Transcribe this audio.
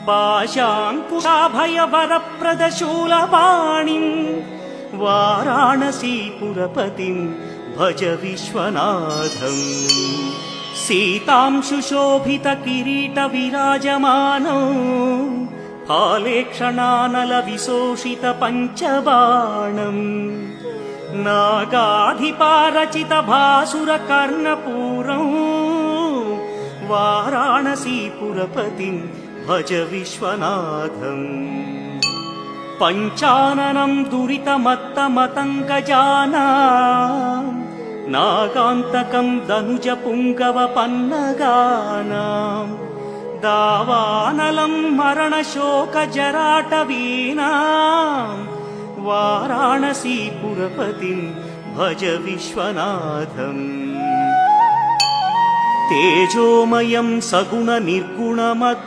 पाशाङ्कुशाभयवरप्रदशूलपाणिम् वाराणसीपुरपतिम् भज विश्वनाथम्। सीतांशुशोभितकिरीटविराजमानौ फालेक्षणानलविशोषितपञ्चबाणम् नागाधिपारचितभासुरकर्णपूरम् वाराणसीपुरपतिम् भज विश्वनाथम्। पञ्चाननं दुरितमत्तमतङ्गजानां नागान्तकं दनुजपुङ्गवपन्नगानां दावानलं मरणशोकजराटवीनां वाराणसीपुरपतिं भज विश्वनाथम्। तेजोमयं सगुणनिर्गुणमद्भुतम्